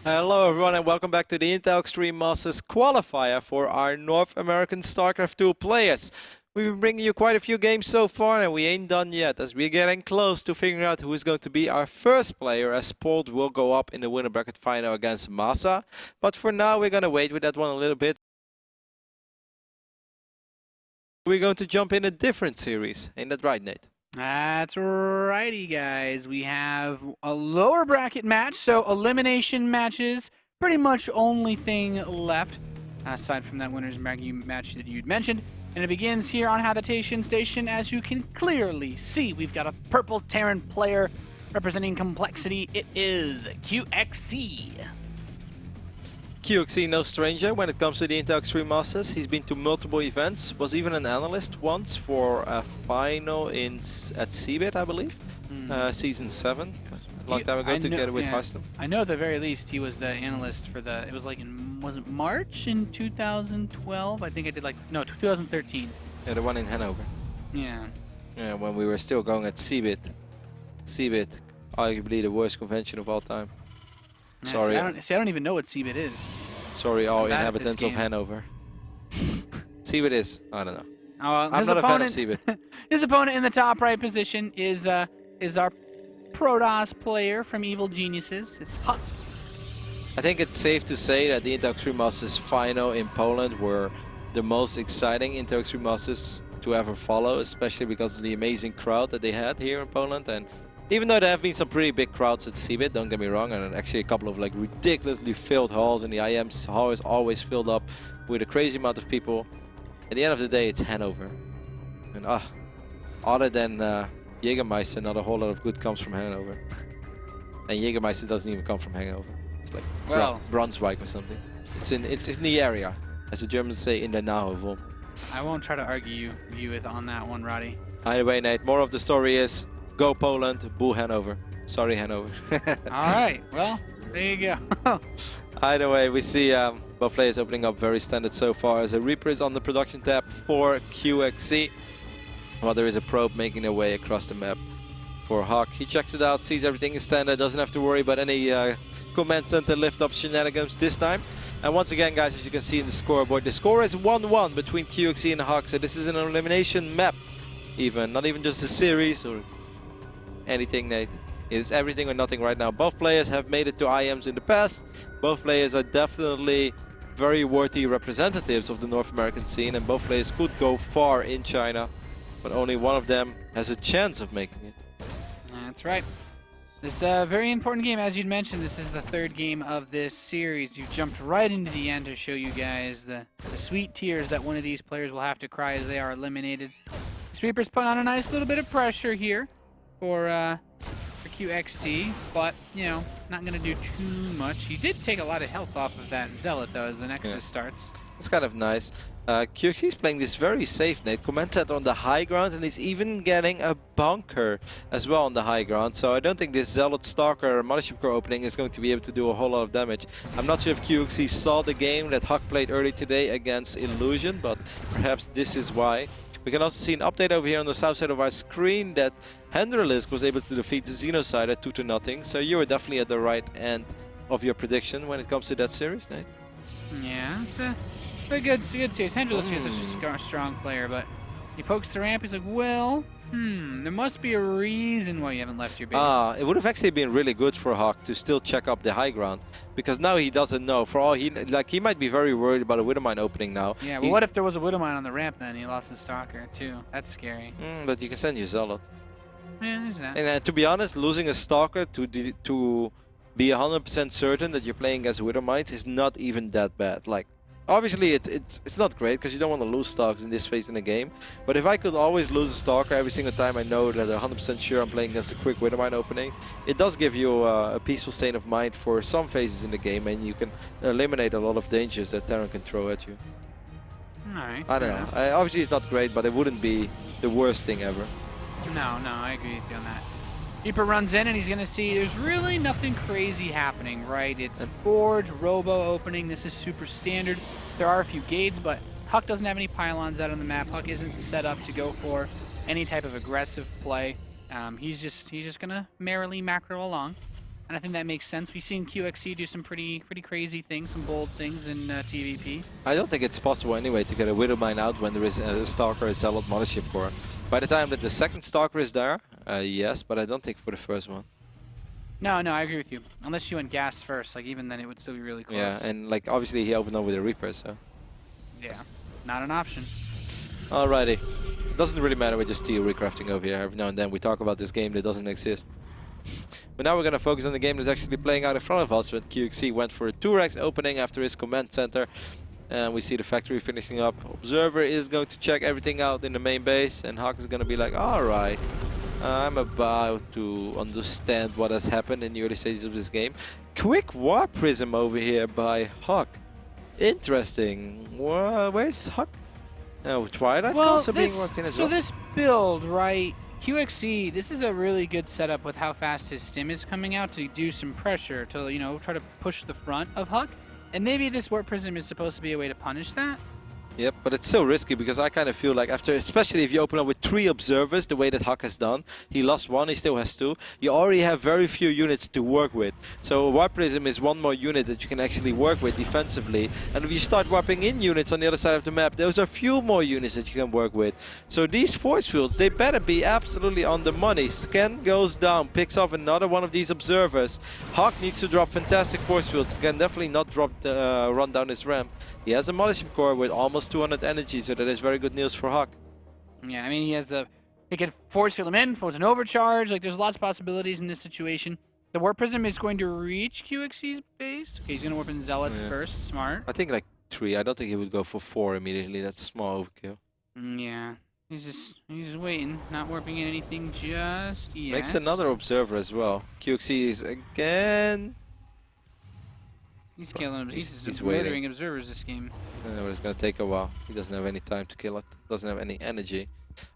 Hello everyone and welcome back to the Intel Extreme Masters qualifier for our North American StarCraft 2 players. We've been bringing you quite a few games so far and we ain't done yet as we're getting close to figuring out who is going to be our first player as e.sport will go up in the winner bracket final against Masa. But for now we're going to wait with that one a little bit. We're going to jump in a different series, ain't that right, Nate? That's righty, guys. We have a lower bracket match, so elimination matches, pretty much only thing left, aside from that winner's bracket match that you'd mentioned. And it begins here on Habitation Station. As you can clearly see, we've got a purple Terran player representing complexity. It is QXC. QXC no stranger when it comes to the Intel Extreme Masters. He's been to multiple events, was even an analyst once for a final at CeBIT, I believe, season 7, a long time ago, together with Custom. I know at the very least he was the analyst for it was like was it March in 2012? I think I did 2013. Yeah, the one in Hanover. Yeah. Yeah, when we were still going at CeBIT. CeBIT, arguably the worst convention of all time. Yeah, sorry. I don't even know what CeBIT is. Sorry, all inhabitants of Hanover. CeBIT is, I don't know. I'm not a fan of CeBIT. His opponent in the top right position is our Protoss player from Evil Geniuses. It's HuK. I think it's safe to say that the Intel Extreme Masters final in Poland were the most exciting Intel Extreme Masters to ever follow, especially because of the amazing crowd that they had here in Poland. And even though there have been some pretty big crowds at CeBIT, don't get me wrong, and actually a couple of ridiculously filled halls, and the IEM hall is always filled up with a crazy amount of people. At the end of the day, it's Hanover. And other than Jägermeister, not a whole lot of good comes from Hanover. And Jägermeister doesn't even come from Hanover. It's like Braunschweig or something. It's in the area, as the Germans say, in der Nähe. I won't try to argue you with on that one, Roddy. Either way, Nate, more of the story is go Poland, boo Hanover. Sorry, Hanover. Alright, well, there you go. Either way, we see both players opening up very standard so far as a Reaper is on the production tab for QXC. While there is a probe making their way across the map for HuK. He checks it out, sees everything is standard, doesn't have to worry about any command center lift up shenanigans this time. And once again, guys, as you can see in the scoreboard, the score is 1-1 between QXC and HuK. So this is an elimination map, even not even just a series or anything, Nate. It's everything or nothing right now. Both players have made it to IEMs in the past. Both players are definitely very worthy representatives of the North American scene, and both players could go far in China, but only one of them has a chance of making it. That's right. This is a very important game. As you'd mentioned, this is the third game of this series. You jumped right into the end to show you guys the sweet tears that one of these players will have to cry as they are eliminated. Reaper's put on a nice little bit of pressure here for QXC, but, you know, not going to do too much. He did take a lot of health off of that Zealot, though, as the Nexus starts. It's kind of nice. QXC is playing this very safe, Nate. Command center on the high ground, and he's even getting a bunker as well on the high ground. So I don't think this Zealot Stalker Mothership Core opening is going to be able to do a whole lot of damage. I'm not sure if QXC saw the game that HuK played early today against Illusion, but perhaps this is why. We can also see an update over here on the south side of our screen that Henderlisk was able to defeat the Xenocide at 2-0. So you were definitely at the right end of your prediction when it comes to that series, Nate. Yeah, it's a good series. Henderlisk is such a strong player, but he pokes the ramp. He's like, well, there must be a reason why you haven't left your base. It would have actually been really good for HuK to still check up the high ground, because now he doesn't know. For all he might be very worried about a Widowmine opening now. Yeah, but what if there was a Widowmine on the ramp then? He lost his Stalker too. That's scary. But you can send your Zealot. Yeah, there's that. And to be honest, losing a Stalker to be 100% certain that you're playing as Widowmines is not even that bad. Like, obviously, it's not great because you don't want to lose Stalkers in this phase in the game. But if I could always lose a Stalker every single time I know that I'm 100% sure I'm playing against a quick Widowmine opening, it does give you a peaceful state of mind for some phases in the game, and you can eliminate a lot of dangers that Terran can throw at you. Alright. I don't know. Obviously, it's not great, but it wouldn't be the worst thing ever. No, I agree with you on that. Reaper runs in and he's going to see there's really nothing crazy happening, right? It's Forge, Robo opening. This is super standard. There are a few gates, but HuK doesn't have any pylons out on the map. HuK isn't set up to go for any type of aggressive play. He's just going to merrily macro along. And I think that makes sense. We've seen QXC do some pretty crazy things, some bold things in TVP. I don't think it's possible anyway to get a Widow Mine out when there is a Stalker, a Zealot, Mothership Core. By the time that the second Stalker is there, yes, but I don't think for the first one. No, I agree with you. Unless you went gas first, like even then it would still be really close. Yeah, and like obviously he opened up with a Reaper, so. Yeah, not an option. Alrighty. Doesn't really matter with just steel recrafting over here. Every now and then we talk about this game that doesn't exist. But now we're going to focus on the game that's actually playing out in front of us. But QXC went for a 2x opening after his command center. And we see the factory finishing up. Observer is going to check everything out in the main base. And HuK is going to be like, alright, I'm about to understand what has happened in the early stages of this game. Quick Warp Prism over here by HuK. Interesting. Where's HuK? Oh, Twilight also being worked in as well. So this build, right? QXC, this is a really good setup with how fast his stim is coming out to do some pressure to, you know, try to push the front of HuK. And maybe this Warp Prism is supposed to be a way to punish that. Yep, but it's so risky because I kind of feel like after, especially if you open up with 3 observers, the way that HuK has done, he lost 1, he still has 2. You already have very few units to work with. So Warp Prism is 1 more unit that you can actually work with defensively. And if you start warping in units on the other side of the map, those are few more units that you can work with. So these force fields, they better be absolutely on the money. Scan goes down, picks off another one of these observers. HuK needs to drop fantastic force fields. Can definitely not drop run down his ramp. He has a Mothership Core with almost 200 energy, so that is very good news for HuK. Yeah, I mean, he can force field him in, force an overcharge. Like, there's lots of possibilities in this situation. The Warp Prism is going to reach QXC's base. Okay, he's going to warp in Zealots first. Smart. I think like 3. I don't think he would go for 4 immediately. That's small overkill. Yeah. He's just waiting, not warping in anything just yet. Makes another observer as well. QXC is again... He's killing him. He's just waiting. murdering observers this game. But it's gonna take a while. He doesn't have any time to kill it. Doesn't have any energy.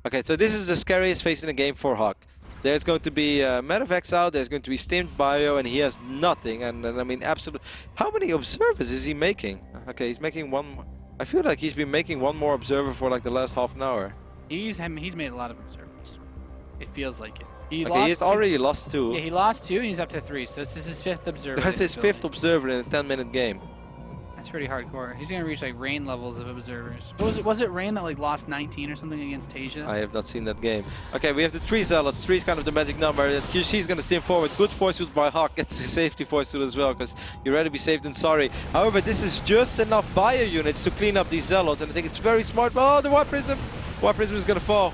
Okay, so this is the scariest phase in the game for HuK. There's going to be Medevacs out. There's going to be Stimmed Bio, and he has nothing. And I mean, absolutely. How many observers is he making? Okay, he's making 1 more. I feel like he's been making 1 more observer for like the last half an hour. He's made a lot of observers. It feels like it. He's already lost 2. Yeah, he lost 2 and he's up to 3. So this is his 5th observer. That's his 5th observer in a 10-minute game. That's pretty hardcore. He's gonna reach like Rain levels of observers. Was it Rain that like lost 19 or something against Tasia? I have not seen that game. Okay, we have the 3 Zealots. 3 is kind of the magic number. QC is gonna stim forward. Good force field by HuK. Gets the safety force field as well, because you'd rather be safe than sorry. However, this is just enough bio units to clean up these Zealots, and I think it's very smart. Oh, the Warp Prism! Warp Prism is gonna fall.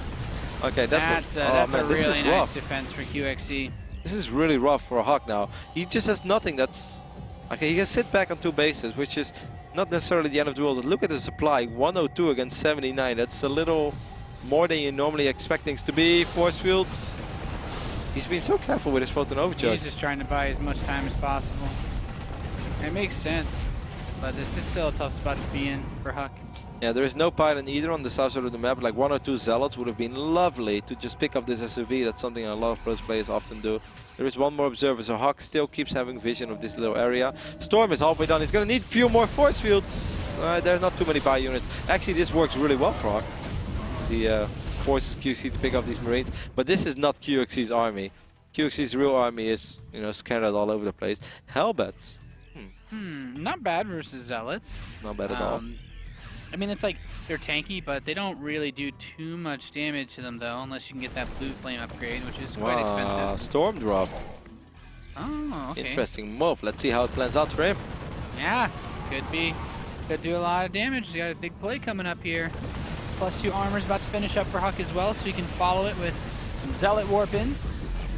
Okay, that's a really nice defense for QXC. This is really rough for HuK now. He just has nothing that's... Okay, he can sit back on 2 bases, which is not necessarily the end of the world. But look at the supply, 102 against 79. That's a little more than you normally expect things to be. Force fields. He's been so careful with his photon overcharge. He's just trying to buy as much time as possible. It makes sense, but this is still a tough spot to be in for HuK. Yeah, there is no pylon either on the south side of the map. Like 1 or 2 Zealots would have been lovely to just pick up this SUV. That's something a lot of pro players often do. There is 1 more observer, so HuK still keeps having vision of this little area. Storm is halfway done. He's going to need a few more force fields. There are not too many bio units. Actually, this works really well for HuK. He forces QXC to pick up these Marines. But this is not QXC's army. QXC's real army is, you know, scattered all over the place. Hellbats. Not bad versus Zealots. Not bad at all. I mean, it's like they're tanky, but they don't really do too much damage to them, though, unless you can get that blue flame upgrade, which is quite expensive. Storm drop. Oh, okay. Interesting move. Let's see how it plans out for him. Yeah, could do a lot of damage. He's got a big play coming up here. +2 armor's about to finish up for HuK as well, so you can follow it with some Zealot warp-ins.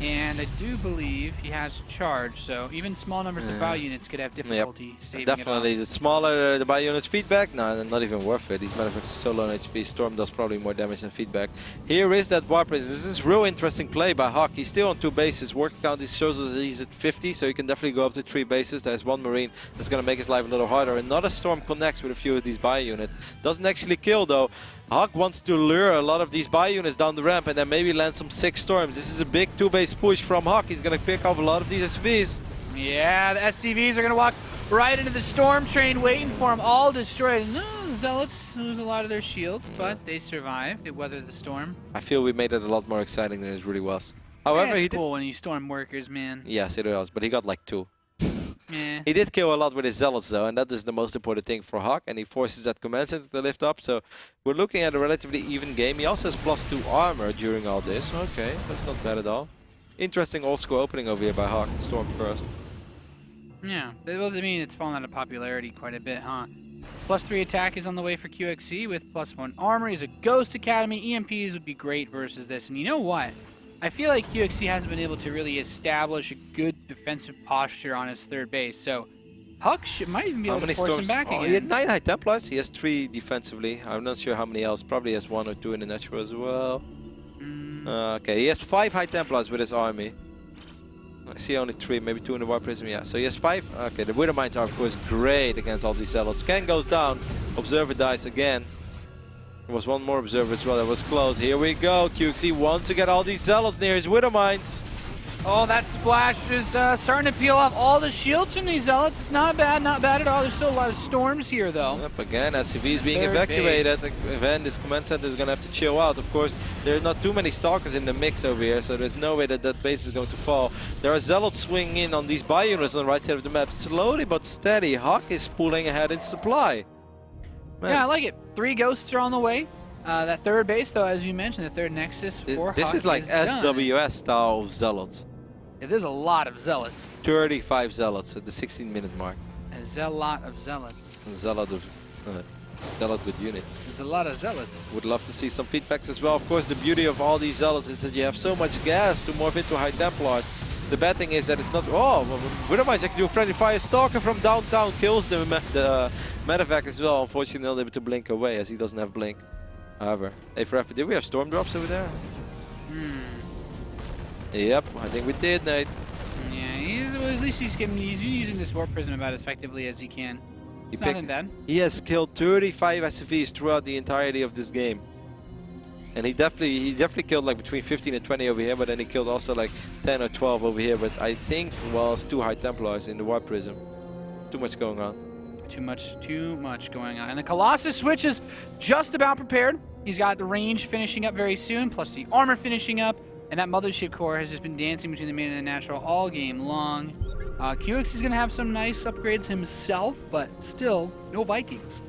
And I do believe he has charge, so even small numbers of bio units could have difficulty staving definitely. it off. The smaller the bio units feedback, no, not even worth it. These motherfuckers are so low on HP. Storm does probably more damage than feedback. Here is that Warp Prism. This is real interesting play by HuK. He's still on 2 bases. Work count shows us he's at 50, so he can definitely go up to 3 bases. There's 1 Marine that's going to make his life a little harder. Another Storm connects with a few of these bio units. Doesn't actually kill though. HuK wants to lure a lot of these bio units down the ramp and then maybe land some 6 Storms. This is a big 2-base push from HuK. He's going to pick up a lot of these SVs. Yeah, the SCVs are going to walk right into the Storm train waiting for him, all destroyed. No, Zealots lose a lot of their shields, but they survive. They weather the storm. I feel we made it a lot more exciting than it really was. However, it's he cool when you storm workers, man. Yes, it was, but he got like 2. Yeah. He did kill a lot with his zealots though, and that is the most important thing for HuK, and he forces that command center to lift up, so we're looking at a relatively even game. He also has +2 armor during all this. Okay, that's not bad at all. Interesting old school opening over here by HuK. Storm first. Yeah, well, I mean, it's fallen out of popularity quite a bit, huh? +3 attack is on the way for QXC with +1 armor. He's a Ghost Academy. EMPs would be great versus this, and you know what? I feel like QXC hasn't been able to really establish a good defensive posture on his third base, so HuK might even be able to force him back again. He had 9 high templars. He has 3 defensively. I'm not sure how many else. Probably has 1 or 2 in the natural as well. Okay, he has 5 high templars with his army. I see only 3, maybe 2 in the War Prism. Yeah, so he has 5. Okay, the Widow Mines are of course great against all these zealots. Scan goes down. Observer dies again. There was one more observer as well that was close. Here we go. QXC wants to get all these zealots near his Widow Mines. Oh, that splash is starting to peel off all the shields from these zealots. It's not bad at all. There's still a lot of storms here, though. Yep, again, SCV is being evacuated. Then this command center is going to have to chill out. Of course, there are not too many stalkers in the mix over here, so there's no way that that base is going to fall. There are zealots swinging in on these buy units on the right side of the map. Slowly but steady, HuK is pulling ahead in supply. Man. Yeah, I like it. 3 ghosts are on the way. That third base, though, as you mentioned, the third nexus for This HuK is like SWS done. style of zealots. Yeah, there's a lot of zealots. 35 zealots at the 16-minute mark. A zealot of zealots. Zealot with unit. There's a lot of zealots. Would love to see some feedbacks as well. Of course, the beauty of all these zealots is that you have so much gas to morph into high templars. The bad thing is that it's not. Oh, Widow Mines actually do a friendly fire. Stalker from downtown kills the medevac as well. Unfortunately, not able to blink away as he doesn't have blink. However, hey, forever, did we have storm drops over there? Yep, I think we did, Nate. Yeah, well, at least he's using this Warp Prism about as effectively as he can. It's nothing bad. He has killed 35 SCVs throughout the entirety of this game. And he definitely killed like between 15 and 20 over here, but then he killed also like 10 or 12 over here. But I think, well, it's 2 high templars in the Warp Prism. Too much going on. Too much going on. And the Colossus switch is just about prepared. He's got the range finishing up very soon, plus the armor finishing up. And that Mothership core has just been dancing between the main and the natural all game long. QX is going to have some nice upgrades himself, but still, no Vikings.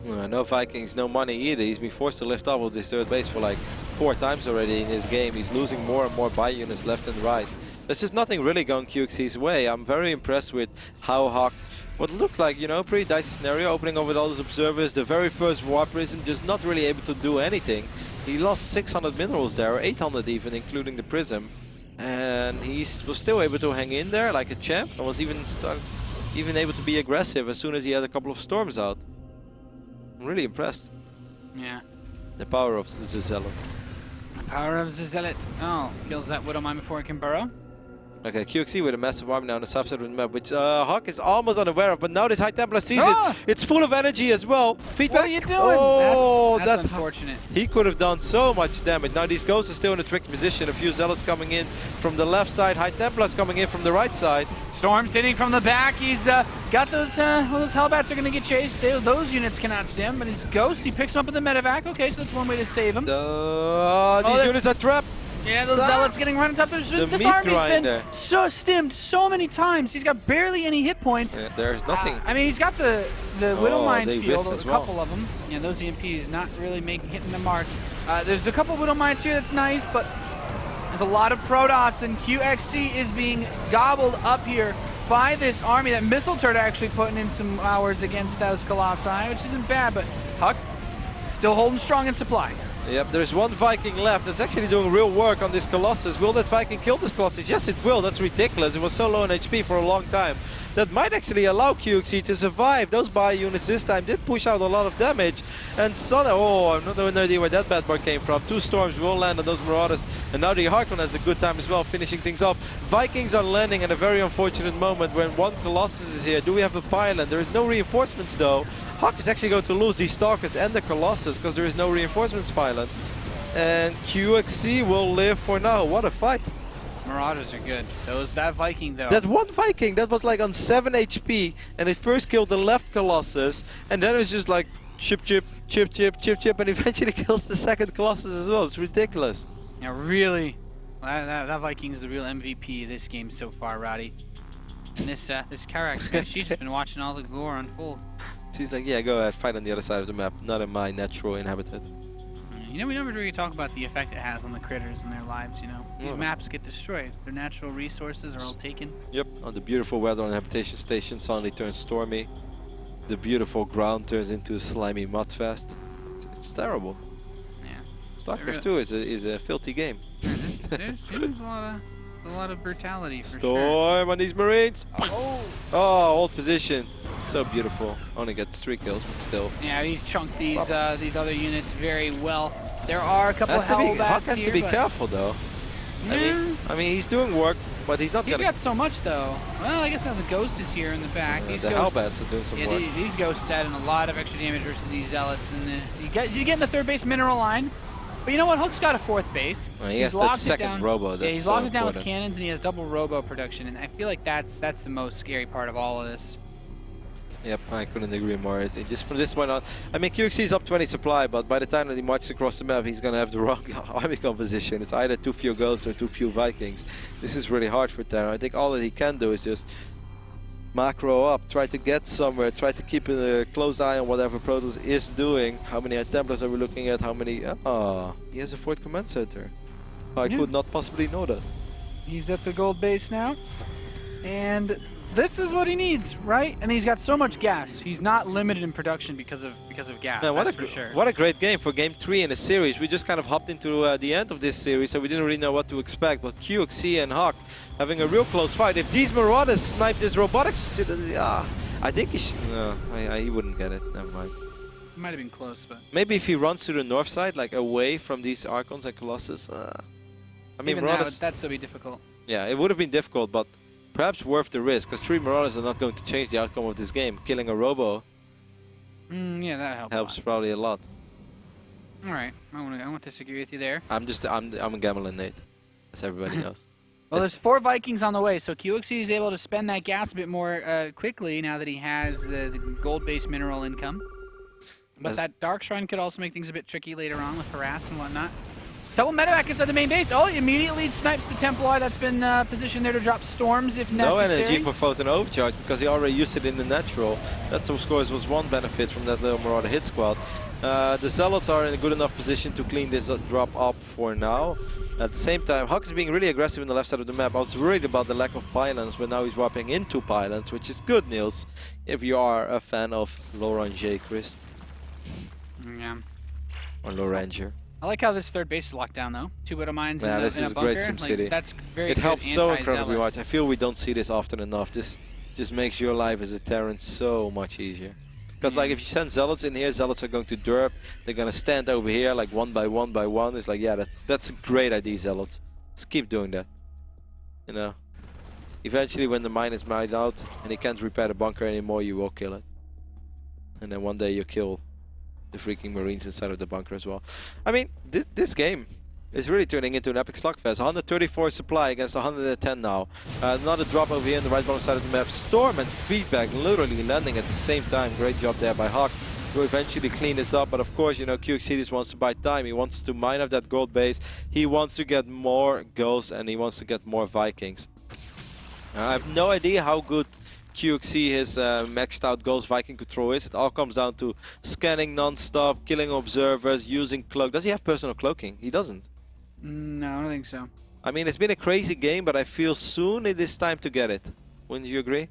No Vikings, no money either. He's been forced to lift up with this third base for like 4 times already in his game. He's losing more and more buy units left and right. There's just nothing really going QXC's way. I'm very impressed with how HuK, what looked like, you know, pretty dicey scenario, opening up with all those observers. The very first War Prism, just not really able to do anything. He lost 600 minerals there, or 800 even, including the Prism. And he was still able to hang in there like a champ, and was even able to be aggressive as soon as he had a couple of storms out. I'm really impressed. Yeah. The power of the Zealot. Power of the Zealot. Oh, kills that Widow Mine before it can burrow. Okay, QXC with a massive army now on the south side of the map, which HuK is almost unaware of, but now this High Templar sees it. It's full of energy as well. Feedback. What are you doing? Oh, that's unfortunate. He could have done so much damage. Now these ghosts are still in a tricky position. A few Zealots coming in from the left side, High Templars coming in from the right side. Storm's hitting from the back. He's got those, well, those Hellbats are going to get chased. Those units cannot stem, but his Ghost, he picks him up in the medevac. Okay, so that's one way to save him. These units are trapped. Yeah, those Zealots getting run on top. This army's been so stemmed so many times. He's got barely any hit points. Yeah, there's nothing. I mean, he's got the Widow Mine field, a couple of them. Yeah, those EMPs not really hitting the mark. There's a couple Widow Mines here that's nice, but there's a lot of Protoss, and QXC is being gobbled up here by this army. That missile turret actually putting in some hours against those Colossi, which isn't bad, but HuK still holding strong in supply. Yep, there's one Viking left that's actually doing real work on this Colossus. Will that Viking kill this Colossus? Yes, it will. That's ridiculous. It was so low in HP for a long time. That might actually allow QXC to survive. Those buy units this time did push out a lot of damage. And oh, I've no idea where that bad boy came from. 2 storms will land on those Marauders. And now the Harkon has a good time as well, finishing things off. Vikings are landing at a very unfortunate moment when one Colossus is here. Do we have a pylon? There is no reinforcements though. HuK is actually going to lose these Stalkers and the Colossus because there is no reinforcements pylon. And QXC will live for now. What a fight. Marauders are good. That Viking though. That one Viking, that was like on 7 HP and it first killed the left Colossus and then it was just like chip, chip, chip, chip, chip, chip, and eventually kills the second Colossus as well. It's ridiculous. Yeah, really That Viking's the real MVP of this game so far, Roddy. And this character, she's just been watching all the gore unfold. She's like, yeah, go ahead, fight on the other side of the map, not in my natural inhabitat. You know, we never really talk about the effect it has on the critters and their lives, you know. These maps get destroyed. Their natural resources are all taken. Yep, on the beautiful weather on the habitation station suddenly turns stormy. The beautiful ground turns into a slimy mudfest. It's terrible. Yeah. StarCraft 2 is a filthy game. Yeah, there's a lot of brutality for Storm sure. on these Marines. Oh! Oh, hold position. So beautiful. Only gets 3 kills, but still. Yeah, he's chunked these other units very well. There are a couple of HuK hellbats has here, to be but careful though. yeah. I mean, he's doing work, but he's not. He's got so much though. Well, I guess now the ghost is here in the back. These the hellbats are doing some work. These ghosts adding a lot of extra damage versus these zealots, and you get in the third base mineral line. But you know what? HuK's got a 4th base. Well, he has that second robo. Yeah, he's locked it down with cannons, and he has double robo production. And I feel like that's the most scary part of all of this. Yep, I couldn't agree more. Just from this point on, I mean, QXC is up 20 supply, but by the time that he marches across the map, he's going to have the wrong army composition. It's either too few ghosts or too few Vikings. This is really hard for Terra. I think all that he can do is just macro up, try to get somewhere, try to keep a close eye on whatever Protoss is doing. How many Templars are we looking at? How many? Ah, he has a 4th command center. I could not possibly know that. He's at the gold base now, and this is what he needs, right? And he's got so much gas. He's not limited in production because of gas. Man, that's for sure. What a great game for game 3 in a series. We just kind of hopped into the end of this series, so we didn't really know what to expect. But QXC and HuK having a real close fight. If these Marauders snipe this robotics facility, I think he should. No, he wouldn't get it. Never mind. It might have been close, but maybe if he runs to the north side, like away from these Archons and Colossus. I mean, even Marauders. that'd still be difficult. Yeah, it would have been difficult, but perhaps worth the risk, because 3 Marauders are not going to change the outcome of this game. Killing a robo yeah, that helps probably a lot. All right, I won't disagree with you there. I'm a gambling Nate, as everybody knows. Well, there's 4 Vikings on the way, so QXC is able to spend that gas a bit more quickly now that he has the gold-based mineral income. But that Dark Shrine could also make things a bit tricky later on with harass and whatnot. Double medevac inside the main base. Oh, he immediately snipes the Templar that's been positioned there to drop storms if necessary. No energy for Photon Overcharge because he already used it in the natural. That, of course, was one benefit from that little Marauder hit squad. The Zealots are in a good enough position to clean this drop up for now. At the same time, HuK is being really aggressive in the left side of the map. I was worried about the lack of pylons, but now he's dropping into pylons, which is good news if you are a fan of Loranger, Chris. Yeah. Or Loranger. I like how this third base is locked down, though. 2 Widow Mines in a bunker. This is great SimCity. That's very It good helps so incredibly anti-zealot. much. I feel we don't see this often enough. This just makes your life as a Terran so much easier. Because like if you send Zealots in here, Zealots are going to derp. They're going to stand over here like one by one. It's like, yeah, that's a great idea, Zealots. Let's keep doing that. You know. Eventually when the mine is mined out and he can't repair the bunker anymore, you will kill it. And then one day you kill the freaking Marines inside of the bunker as well. I mean, this game is really turning into an epic slugfest. 134 supply against 110 now. Another drop over here on the right bottom side of the map. Storm and feedback literally landing at the same time. Great job there by HuK. Will eventually clean this up, but of course, you know, QXC just wants to buy time. He wants to mine up that gold base. He wants to get more ghosts and he wants to get more Vikings. I have no idea how good QXC, his maxed out Ghost Viking control is. It all comes down to scanning non-stop, killing observers, using cloak. Does he have personal cloaking? He doesn't. No, I don't think so. I mean, it's been a crazy game, but I feel soon it is time to get it. Wouldn't you agree?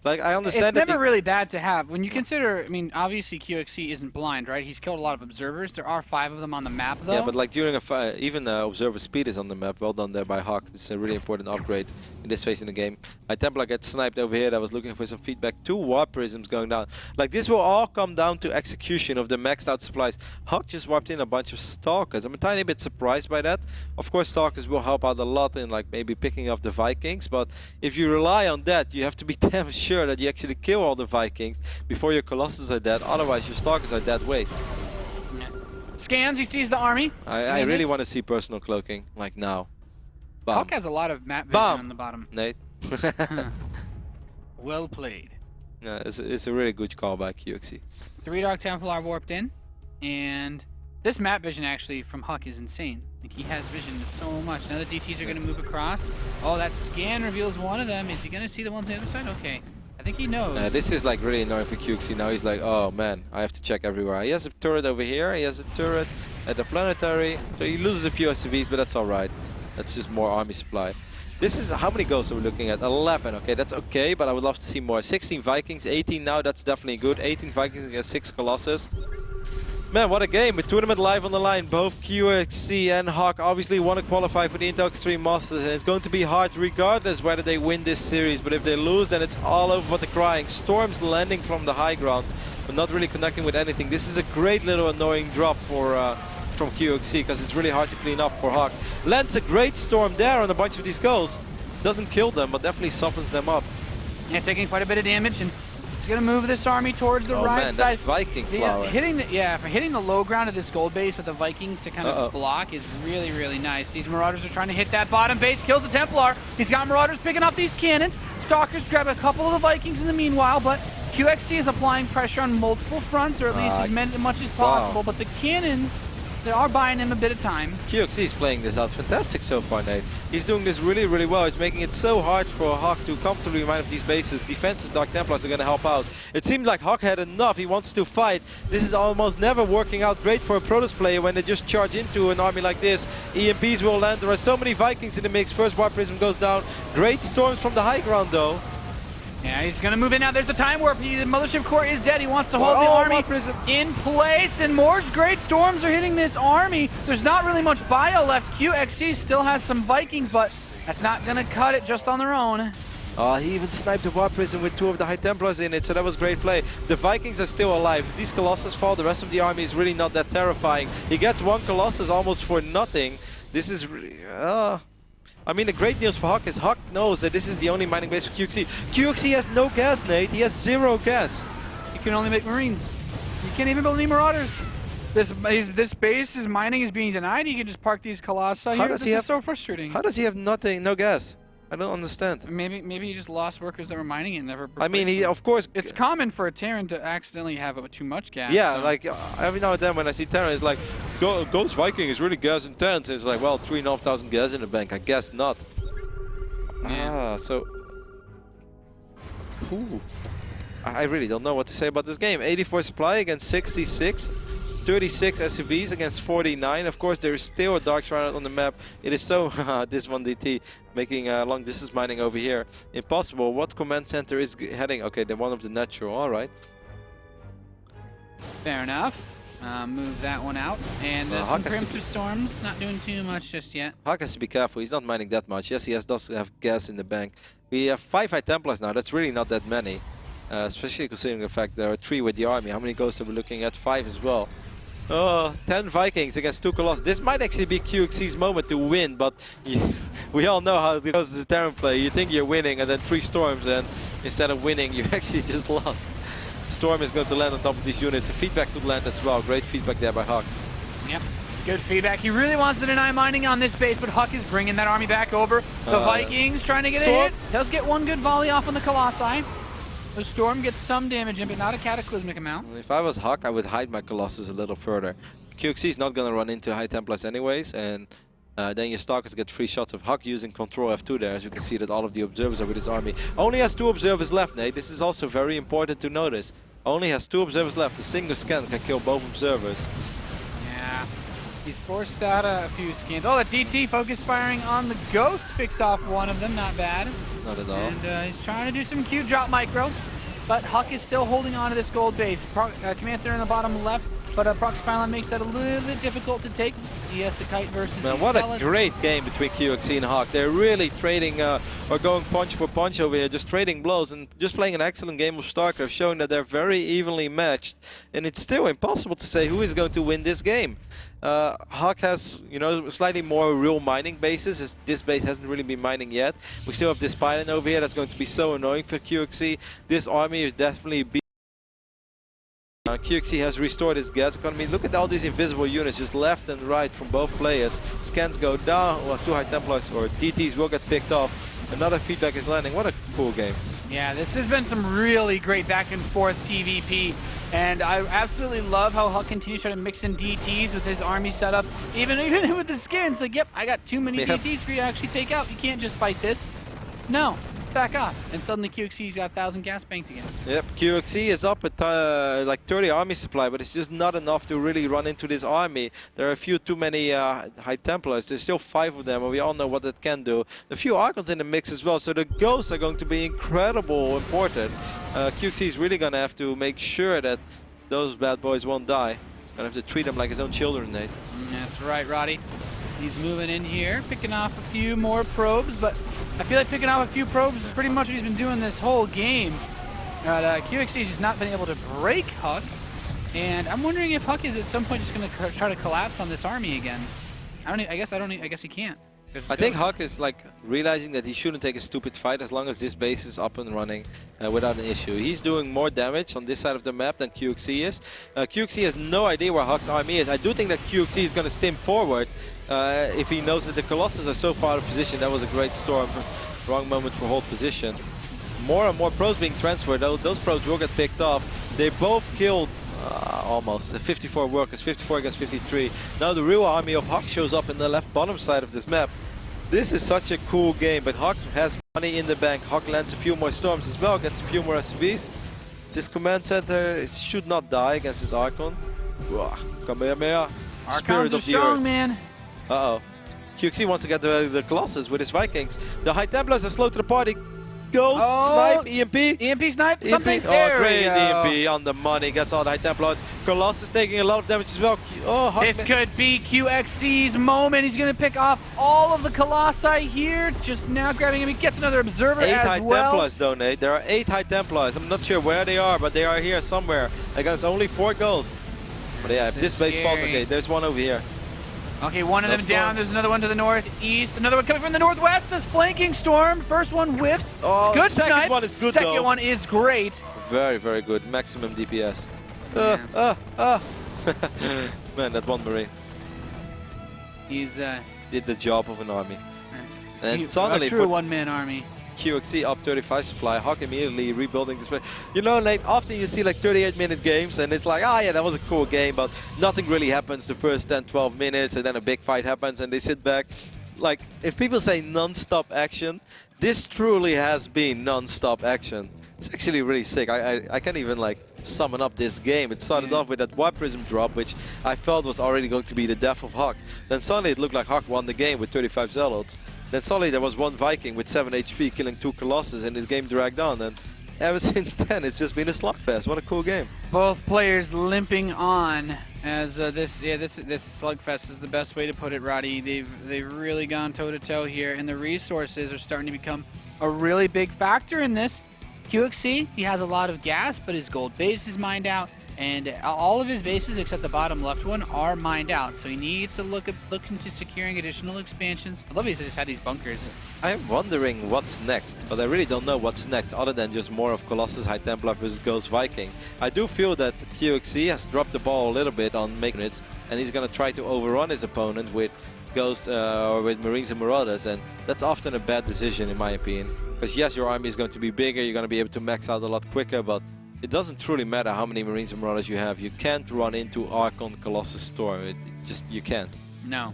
Like, I understand it's never really bad to have. When you consider, I mean, obviously QXC isn't blind, right? He's killed a lot of observers. There are 5 of them on the map, though. Yeah, but like during a fight, even observer speed is on the map. Well done there by HuK. It's a really important upgrade in this phase in the game. My Templar gets sniped over here. I was looking for some feedback. 2 warp prisms going down. Like, this will all come down to execution of the maxed out supplies. HuK just warped in a bunch of Stalkers. I'm a tiny bit surprised by that. Of course, Stalkers will help out a lot in like maybe picking off the Vikings, but if you rely on that, you have to be damn sure that you actually kill all the Vikings before your Colossus are dead. Otherwise, your Stalkers are dead weight. Yeah. Scans, he sees the army. I really want to see personal cloaking, like now. HuK has a lot of map vision on the bottom. Nate. Well played. Yeah, it's a really good call by QXC. 3 Dark Templar warped in, and this map vision actually from HuK is insane. Like he has vision of so much. Now the DTs are going to move across. Oh, that scan reveals one of them. Is he going to see the ones on the other side? Okay. I think he knows. This is like really annoying for HuK. Now he's like, oh man, I have to check everywhere. He has a turret over here. He has a turret at the planetary. So he loses a few SCVs, but that's all right. That's just more army supply. This is, how many goals are we looking at? 11. Okay, that's okay, but I would love to see more. 16 Vikings, 18 now. That's definitely good. 18 Vikings against 6 Colossus. Man, what a game. With tournament live on the line, both QXC and HuK obviously want to qualify for the Intel Extreme Masters, and it's going to be hard regardless whether they win this series. But if they lose, then it's all over but the crying. Storm's landing from the high ground, but not really connecting with anything. This is a great little annoying drop for from QXC, because it's really hard to clean up for HuK. Lands a great Storm there on a bunch of these goals. Doesn't kill them, but definitely softens them up. Yeah, taking quite a bit of damage, and it's going to move this army towards the right man, side. That Viking flower. For hitting the low ground of this gold base with the Vikings to kind of block is really, really nice. These Marauders are trying to hit that bottom base, kills the Templar. He's got Marauders picking up these cannons. Stalkers grab a couple of the Vikings in the meanwhile, but QXC is applying pressure on multiple fronts, or at least as much as possible. But the cannons, they are buying him a bit of time. QXC is playing this out fantastic so far, Nate. He's doing this really, really well. He's making it so hard for HuK to comfortably mine up these bases. Defensive Dark Templars are going to help out. It seems like HuK had enough. He wants to fight. This is almost never working out great for a Protoss player when they just charge into an army like this. EMPs will land. There are so many Vikings in the mix. First Warp Prism goes down. Great storms from the high ground, though. Yeah, he's going to move in now. There's the Time Warp. The Mothership Core is dead. He wants to hold the army in place, and more great storms are hitting this army. There's not really much bio left. QXC still has some Vikings, but that's not going to cut it just on their own. He even sniped the Warp Prism with 2 of the High Templars in it, so that was great play. The Vikings are still alive. If these Colossus fall, the rest of the army is really not that terrifying. He gets 1 Colossus almost for nothing. This is really... I mean, the great news for HuK is HuK knows that this is the only mining base for QXC. QXC has no gas, Nate. He has 0 gas. You can only make Marines. You can't even build any Marauders. This base, his mining is being denied. He can just park these Colossi here. This is so frustrating. How does he have nothing, no gas? I don't understand. Maybe he just lost workers that were mining it and never replaced I mean, of course... It's common for a Terran to accidentally have too much gas. Yeah, so. like every now and then when I see Terran, it's like, Ghost Viking is really gas intense. It's like, well, 3,500 gas in the bank. I guess not. Yeah. So... Ooh. I really don't know what to say about this game. 84 supply against 66. 36 SCVs against 49. Of course, there is still a Dark Shrine on the map. It is so, this one DT, making long distance mining over here impossible. What command center is heading? Okay, they're one of the natural, alright. Fair enough. Move that one out. And some preemptive storms, not doing too much just yet. HuK has to be careful, he's not mining that much. Yes, he does have gas in the bank. We have 5 High Templars now, that's really not that many. Especially considering the fact there are 3 with the army. How many ghosts are we looking at? 5 as well. 10 Vikings against 2 Colossus. This might actually be QXC's moment to win, but we all know how it goes as a Terran play. You think you're winning and then 3 storms, and instead of winning, you actually just lost. Storm is going to land on top of these units. The feedback to land as well. Great feedback there by HuK. Yep, good feedback. He really wants to deny mining on this base, but HuK is bringing that army back over. The Vikings trying to get a hit. Does get 1 good volley off on the Colossi. The Storm gets some damage in, but not a cataclysmic amount. If I was HuK, I would hide my Colossus a little further. QXC is not going to run into High Templars anyways, and then your Stalkers get 3 shots of HuK using Control F2 there. As you can see that all of the Observers are with his army. Only has 2 Observers left, Nate. This is also very important to notice. Only has 2 Observers left. A single scan can kill both Observers. Yeah, he's forced out a few scans. Oh, the DT focus firing on the Ghost picks off one of them. Not bad. Not at all. And he's trying to do some Q drop micro, but HuK is still holding on to this gold base. Command center in the bottom left, but Proxy Pylon makes that a little bit difficult to take. He has to kite versus Man, what Zealots. a great game between QXC and HuK. They're really trading, or going punch for punch over here, just trading blows and just playing an excellent game of StarCraft, showing that they're very evenly matched. And it's still impossible to say who is going to win this game. HuK has, you know, slightly more real mining bases. This base hasn't really been mining yet. We still have this pylon over here that's going to be so annoying for QXC. This army is definitely beat. QXC has restored his gas economy. Look at all these invisible units just left and right from both players. Scans go down. Well, 2 High Templars or DTs will get picked off. Another feedback is landing. What a cool game. Yeah, this has been some really great back and forth TVP And I absolutely love how HuK continues trying to mix in DTs with his army setup. Even with the skins, like, yep, I got too many DTs for you to actually take out. You can't just fight this. No, back off. And suddenly QXC's got 1,000 gas banked again. Yep, QXC is up at like 30 army supply, but it's just not enough to really run into this army. There are a few too many High Templars. There's still 5 of them, and we all know what that can do. A few Archons in the mix as well, so the Ghosts are going to be incredible important. QXC is really going to have to make sure that those bad boys won't die. He's going to have to treat them like his own children, Nate. That's right, Roddy. He's moving in here, picking off a few more probes, but I feel like picking off a few probes is pretty much what he's been doing this whole game. QXC has just not been able to break HuK, and I'm wondering if HuK is at some point just going to try to collapse on this army again. I guess he can't. I think HuK is like realizing that he shouldn't take a stupid fight as long as this base is up and running without an issue. He's doing more damage on this side of the map than QXC is. QXC has no idea where HuK's army is. I do think that QXC is going to stim forward if he knows that the Colossus are so far out of position. That was a great storm. Wrong moment for hold position. More and more pros being transferred. Those pros will get picked off. They both killed almost 54 workers, 54 against 53. Now the real army of HuK shows up in the left bottom side of this map. This is such a cool game, but HuK has money in the bank. HuK lands a few more storms as well, gets a few more SCVs. This command center should not die against this Archon. Kamehameha. Spirit of the strong, Earth. man. Uh-oh. QXC wants to get the Colossus with his Vikings. The High Templars are slow to the party. Ghost, snipe, EMP. EMP snipe, EMP. something. Oh, There great we go. EMP on the money. Gets all the High Templars. Colossus taking a lot of damage as well. Oh, HuK This could be QXC's moment. He's going to pick off all of the Colossi here. Just now grabbing him. He gets another Observer 8 as High well. Templars though, Nate. There are 8 High Templars. I'm not sure where they are, but they are here somewhere against only 4 Ghosts. But yeah, if this base falls, okay, there's one over here. Okay, one of them down. There's another one to the northeast. Another one coming from the northwest. This flanking storm. First one whiffs. Oh, Good second snipe. one is good Second though. one is great. Very, very good. Maximum DPS. Man, that one Marine He's did the job of an army. And a suddenly true for one-man army. QXC up 35 supply, HuK immediately rebuilding this place. You know, Nate, often you see like 38-minute games and it's like, ah, yeah, that was a cool game, but nothing really happens the first 10, 12 minutes and then a big fight happens and they sit back. Like, if people say non-stop action, this truly has been non-stop action. It's actually really sick. I can't even like summon up this game. It started off with that Warp Prism drop, which I felt was already going to be the death of HuK. Then suddenly it looked like HuK won the game with 35 Zealots. Then suddenly there was one Viking with 7 HP killing 2 Colossus and this game dragged on. And ever since then it's just been a slugfest. What a cool game. Both players limping on as this slugfest is the best way to put it, Roddy. They've really gone toe-to-toe here, and the resources are starting to become a really big factor in this. QXC, he has a lot of gas, but his gold base is mined out, and all of his bases except the bottom left one are mined out. So he needs to look into securing additional expansions. I love he just had these bunkers. I'm wondering what's next, but I really don't know what's next other than just more of Colossus High Templar versus Ghost Viking. I do feel that QXC has dropped the ball a little bit on making it, and he's going to try to overrun his opponent with Ghost or with Marines and Marauders, and that's often a bad decision in my opinion. Because yes, your army is going to be bigger, you're going to be able to max out a lot quicker, but it doesn't truly matter how many Marines and Marauders you have. You can't run into Archon Colossus Storm. You can't. No,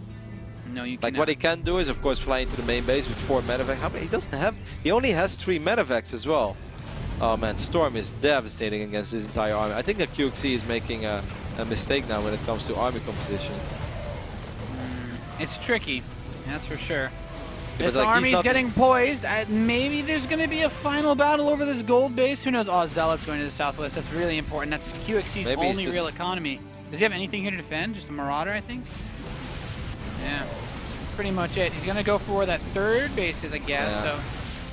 you can't. Like what he can do is, of course, fly into the main base with 4 medevacs. How many? He doesn't have. He only has 3 medevacs as well. Oh man, Storm is devastating against this entire army. I think that QXC is making a mistake now when it comes to army composition. It's tricky, that's for sure. Yeah, this like, army's getting poised. Maybe there's going to be a final battle over this gold base. Who knows? Oh, Zealot's going to the southwest. That's really important. That's QXC's only real economy. Does he have anything here to defend? Just a Marauder, I think? Yeah, that's pretty much it. He's going to go for where that third base is, I guess. Yeah. So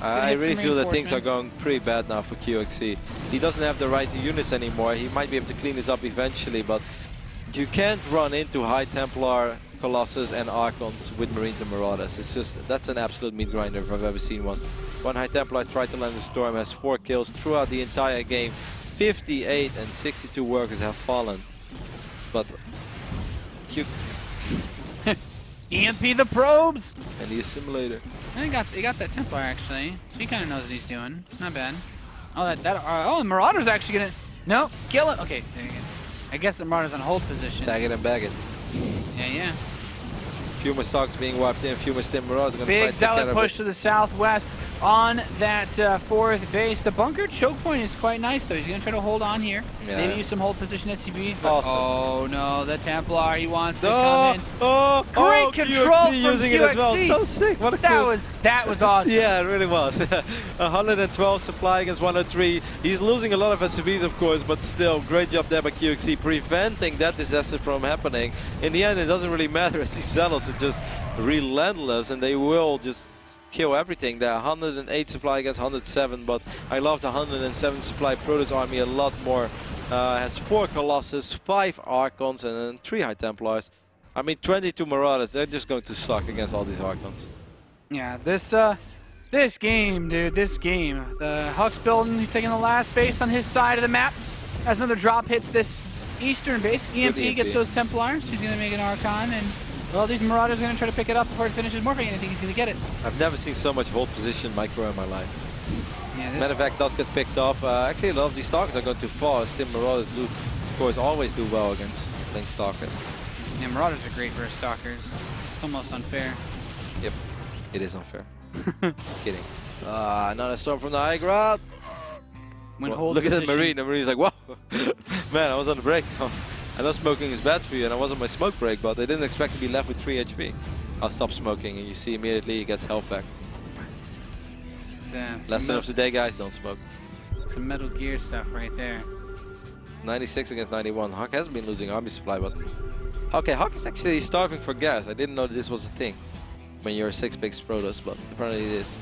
I really feel that things are going pretty bad now for QXC. He doesn't have the right units anymore. He might be able to clean this up eventually, but you can't run into High Templar, Colossus and Archons with Marines and Marauders. It's just, that's an absolute meat grinder if I've ever seen one. One High Templar tried to land a storm, has 4 kills throughout the entire game. 58 and 62 workers have fallen. But EMP the probes! And the assimilator. And he got that Templar actually. So he kind of knows what he's doing. Not bad. Oh, the Marauder's actually gonna. No, kill it. Okay, there you go. I guess the Marauder's on hold position. Tag it and bag it. Yeah. Few more stocks being wiped in, few more Stim Marauders going to Big zealot push to the southwest on that fourth base. The bunker choke point is quite nice though. He's going to try to hold on here. Yeah. Maybe use some hold position SCBs, but Awesome. oh no, the Templar, he wants to come in. Great control QXC from using it as well. QXC. So sick. What a cool. That was awesome. Yeah, it really was. 112 supply against 103. He's losing a lot of SCVs, of course, but still, great job there by QXC preventing that disaster from happening. In the end, it doesn't really matter as these zealots are just relentless and they will just kill everything. They're 108 supply against 107, but I love the 107 supply Protoss army a lot more. Has 4 Colossus, 5 Archons, and then 3 High Templars. I mean, 22 Marauders. They're just going to suck against all these Archons. Yeah, this game, dude, this game. The HuK's building, he's taking the last base on his side of the map. As another drop hits this eastern base, EMP gets those Templars. He's going to make an Archon, and well, these Marauders are going to try to pick it up before it finishes morphing, and I think he's going to get it. I've never seen so much hold position micro in my life. Yeah, Medevac does get picked off. Actually, a lot of these Stalkers are going too far. Stim Marauders do, of course, always do well against Link Stalkers. Yeah, Marauders are great versus Stalkers. It's almost unfair. Yep, it is unfair. Kidding. Another storm from the high ground. Well, look at that Marine. The Marine's like, whoa. Man, I was on the break. I know smoking is bad for you, and I was on my smoke break, but I didn't expect to be left with 3 HP. I'll stop smoking, and you see immediately he gets health back. Lesson of the day, guys, don't smoke. Some Metal Gear stuff right there. 96 against 91. HuK has been losing army supply, but... Okay, HuK is actually starving for gas. I didn't know that this was a thing when you're 6 big Protoss, but apparently it is.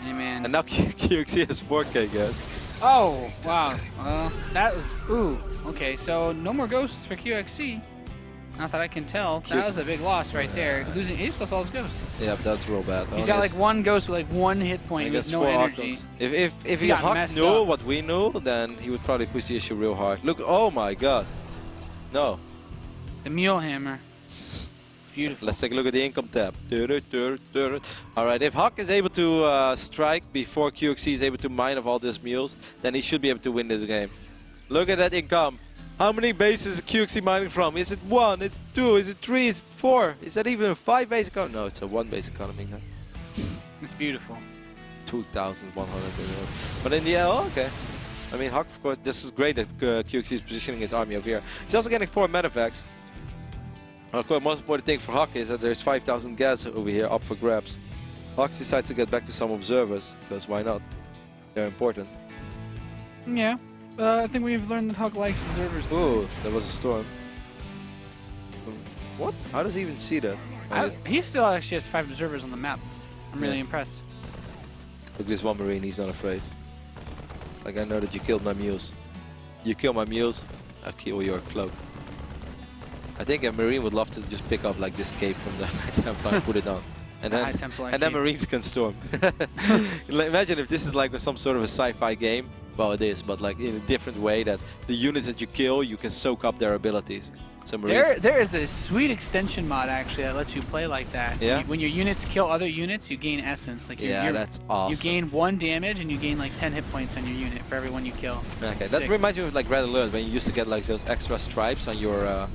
Hey, man. And now QXC has 4K gas. Oh, wow. That was... Ooh. Okay, so no more ghosts for QXC. Not that I can tell. That was a big loss right there. Losing Ace lost all his ghosts. Yeah, that's real bad. He's got like 1 ghost with like 1 hit point with no energy. If HuK knew what we knew, then he would probably push the issue real hard. Look, oh my god. No. The Mule Hammer. Beautiful. Let's take a look at the income tab. Alright, if HuK is able to strike before QXC is able to mine of all these mules, then he should be able to win this game. Look at that income. How many bases is QXC mining from? Is it 1? Is it 2? Is it 3? Is it 4? Is that even a 5 base economy? No, it's a 1 base economy. Huh? It's beautiful. 2,100. But in the end, oh, okay. I mean, HuK, of course, this is great that QXC is positioning his army over here. He's also getting 4 medevacs. Of course, most important thing for HuK is that there's 5,000 gas over here up for grabs. HuK decides to get back to some observers, because why not? They're important. Yeah. I think we've learned that HuK likes observers too. Ooh, that was a storm. What? How does he even see that? He still actually has 5 observers on the map. I'm really impressed. Look at this one Marine, he's not afraid. Like, I know that you killed my mules. You kill my mules, I'll kill your cloak. I think a Marine would love to just pick up like this cape from the High Templar and put it on. And then Marines can storm. Imagine if this is like some sort of a sci-fi game. Well, it is, but like in a different way that the units that you kill, you can soak up their abilities. So there is a sweet extension mod actually that lets you play like that. Yeah? When your units kill other units, you gain essence. Like that's awesome. You gain 1 damage and you gain like 10 hit points on your unit for every one you kill. Okay, that reminds me of like Red Alert when you used to get like those extra stripes on your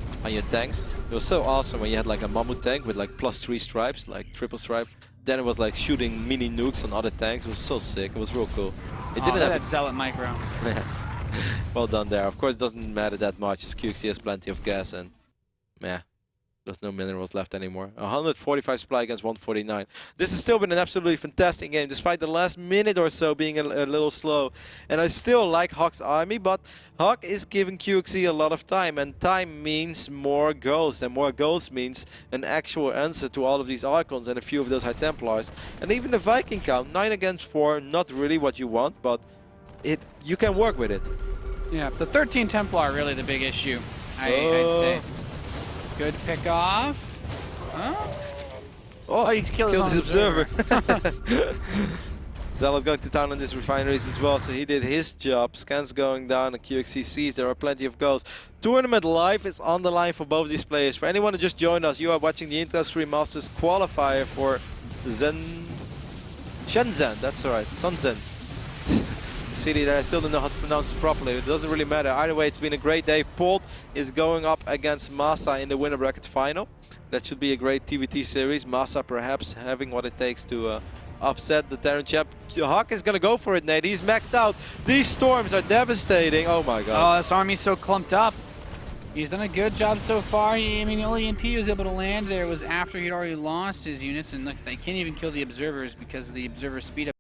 tanks. It was so awesome when you had like a Mammoth tank with like +3 stripes, like triple stripe. Then it was like shooting mini nukes on other tanks. It was so sick. It was real cool. It didn't have that Zealot micro. Well done there. Of course, it doesn't matter that much as QXC has plenty of gas and there's no minerals left anymore. 145 supply against 149. This has still been an absolutely fantastic game, despite the last minute or so being a little slow. And I still like HuK's army, but HuK is giving QXC a lot of time, and time means more goals, and more goals means an actual answer to all of these Archons and a few of those High Templars. And even the Viking count, 9 against 4, not really what you want, but you can work with it. Yeah, the 13 Templar are really the big issue, I'd say. Good pick off. Oh, he killed his observer. Zealot going to town on these refineries as well, so he did his job. Scans going down, and QXC sees there are plenty of goals. Tournament live is on the line for both these players. For anyone who just joined us, you are watching the Intel Stream Masters qualifier for Shenzhen, that's right, Shenzhen. city that I still don't know how to pronounce it properly. It doesn't really matter. Either way, it's been a great day. Polt is going up against Masa in the winner bracket final. That should be a great TVT series. Masa perhaps having what it takes to upset the Terran champ. HuK is going to go for it, Nate. He's maxed out. These storms are devastating. Oh my god. Oh, this army's so clumped up. He's done a good job so far. I mean, the only EMP he was able to land there was after he'd already lost his units, and look, they can't even kill the observers because of the observer speed up.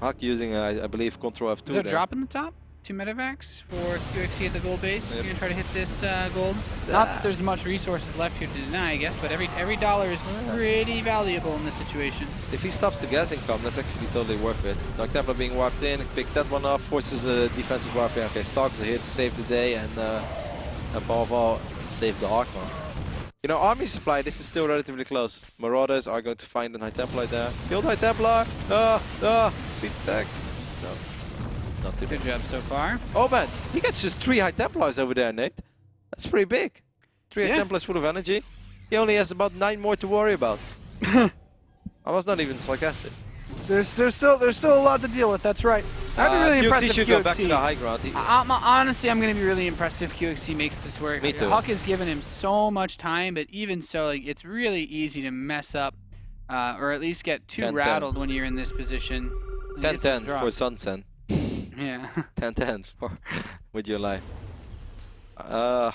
HuK using, I believe, Control F2 Is there a there. drop in the top? 2 medevacs for QXC at the gold base. Yep. You're gonna try to hit this gold. Not that there's much resources left here to deny, I guess, but every dollar is pretty valuable in this situation. If he stops the gas income, that's actually totally worth it. Like Templar being warped in, pick that one up, forces a defensive warp in. Okay, Stalkers are here to save the day and above all, save the HuK one. You know, army supply, this is still relatively close. Marauders are going to find a High Templar there. Killed High Templar! Beat attack. No. Not too Good bad. job so far. Oh man, he gets just 3 High Templars over there, Nate. That's pretty big. 3 High Templars full of energy. He only has about 9 more to worry about. I was not even sarcastic. There's still a lot to deal with. That's right. I'd be really impressed QXC if should go back to the high ground. Honestly, I'm going to be really impressed if QXC makes this work. Me too. HuK has given him so much time, but even so, like, it's really easy to mess up, or at least get too 10-10. rattled when you're in this position. 10-10 for Sunsen. Yeah. 10-10 for with your life. I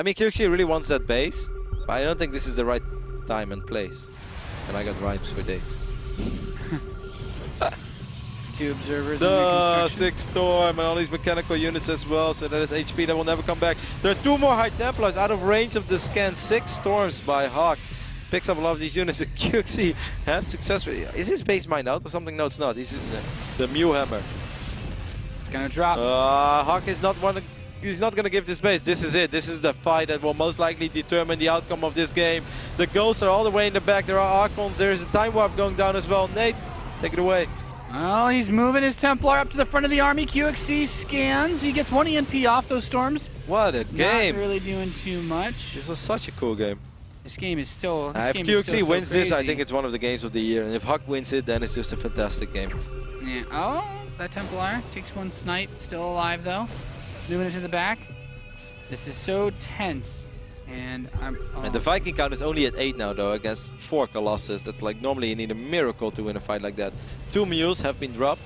mean, QXC really wants that base, but I don't think this is the right time and place. And I got rhymes for days. 2 observers. The 6 storm and all these mechanical units as well, so that is HP that will never come back. There are 2 more High Templars out of range of the scan. 6 storms by HuK. Picks up a lot of these units. QXC has successfully. Is his base mined out or something? No, it's not. He's using the Mew Hammer. It's gonna drop. HuK is not one. He's not gonna give this base. This is it. This is the fight that will most likely determine the outcome of this game. The ghosts are all the way in the back. There are Archons. There is a time warp going down as well. Nate, take it away. Oh, he's moving his Templar up to the front of the army. QXC scans. He gets 1 EMP off those storms. What a game! Not really doing too much. This was such a cool game. This game is still. If QXC wins this, I think it's one of the games of the year. And if HuK wins it, then it's just a fantastic game. Yeah. Oh, that Templar takes 1 snipe. Still alive though. Moving into the back. This is so tense. And And the Viking count is only at 8 now though, against 4 Colossus. That like normally you need a miracle to win a fight like that. 2 mules have been dropped.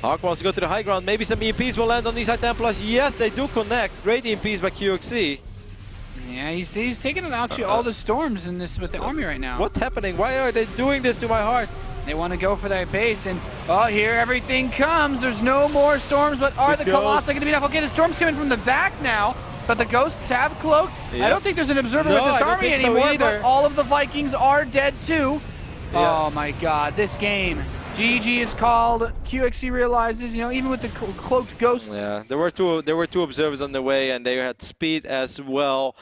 HuK wants to go to the high ground. Maybe some EMPs will land on these High Templars. Yes, they do connect. Great EMPs by QXC. Yeah, he's taking out actually all the storms in this with the army right now. What's happening? Why are they doing this to my heart? They want to go for their base, and oh, here everything comes. There's no more storms, but are the Colossi going to be enough? Okay, the storm's coming from the back now, but the ghosts have cloaked. Yep. I don't think there's an observer with this army anymore, but all of the Vikings are dead too. Yeah. Oh my god, this game. GG is called. QXC realizes, you know, even with the cloaked ghosts. Yeah, there were two observers on the way, and they had speed as well.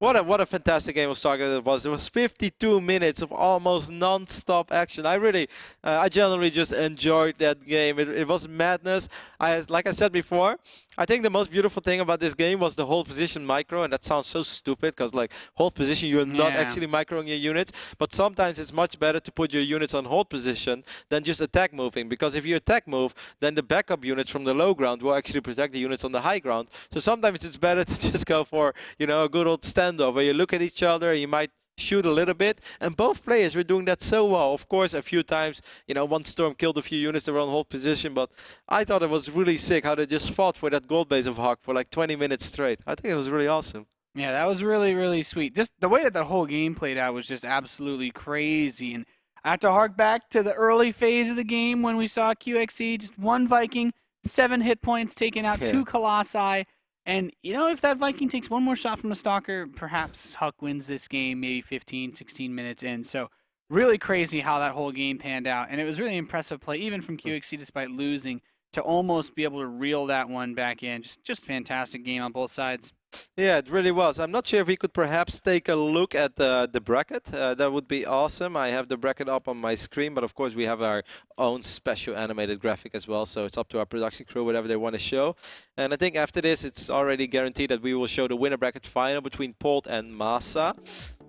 What a fantastic game of StarCraft it was. It was 52 minutes of almost non-stop action. I generally just enjoyed that game. It was madness. Like I said before, I think the most beautiful thing about this game was the hold position micro, and that sounds so stupid because like hold position, you're not actually microing your units, but sometimes it's much better to put your units on hold position than just attack moving, because if you attack move, then the backup units from the low ground will actually protect the units on the high ground. So sometimes it's better to just go for, you know, a good old standoff where you look at each other, you might shoot a little bit, and both players were doing that so well. Of course, a few times, you know, one storm killed a few units that were on hold position, but I thought it was really sick how they just fought for that gold base of HuK for like 20 minutes straight. I think it was really awesome. Yeah, that was really, really sweet. Just the way that the whole game played out was just absolutely crazy. And I have to hark back to the early phase of the game when we saw QXC, just 1 Viking, 7 hit points, taking out 2 Colossi. And, you know, if that Viking takes 1 more shot from a Stalker, perhaps HuK wins this game maybe 15, 16 minutes in. So really crazy how that whole game panned out. And it was really impressive play, even from QXC, despite losing, to almost be able to reel that one back in. Just fantastic game on both sides. Yeah, it really was. I'm not sure if we could perhaps take a look at the bracket. That would be awesome. I have the bracket up on my screen, but of course we have our own special animated graphic as well, so it's up to our production crew, whatever they want to show. And I think after this, it's already guaranteed that we will show the winner bracket final between Polt and Masa.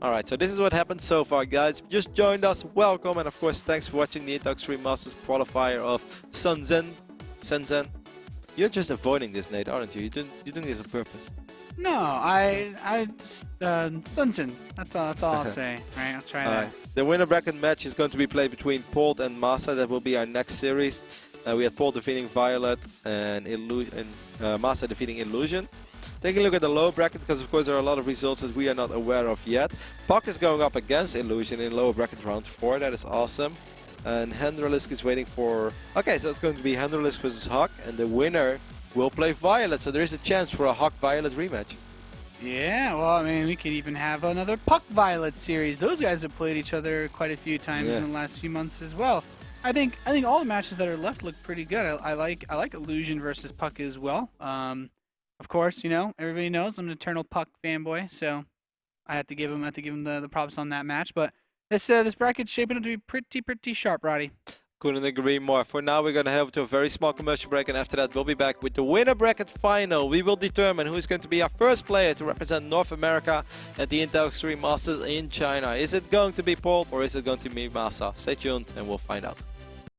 Alright, so this is what happened so far, guys. If you just joined us, welcome, and of course, thanks for watching the HuK Stream Masters Qualifier of Shenzhen. You're just avoiding this, Nate, aren't you? You're doing this on purpose. No, Shenzhen. That's all I'll say. All right, I'll try that. The winner bracket match is going to be played between Polt and Masa. That will be our next series. We had Polt defeating Violet and Masa defeating Illusion. Taking a look at the lower bracket, because of course there are a lot of results that we are not aware of yet. HuK is going up against Illusion in lower bracket round 4. That is awesome. And Hendralisk is waiting for... Okay, so it's going to be Hendralisk versus HuK, and the winner will play Violet. So there is a chance for a HuK-Violet rematch. Yeah, well, I mean, we could even have another Puck-Violet series. Those guys have played each other quite a few times in the last few months as well. I think all the matches that are left look pretty good. I like Illusion versus Puck as well. Of course, you know, everybody knows I'm an eternal Puck fanboy, so I have to give him the props on that match. But this bracket's shaping up to be pretty sharp, Roddy. Couldn't agree more. For now, we're going to head to a very small commercial break, and after that, we'll be back with the winner bracket final. We will determine who is going to be our first player to represent North America at the Intel Extreme Masters in China. Is it going to be Polt or is it going to be Masa? Stay tuned, and we'll find out.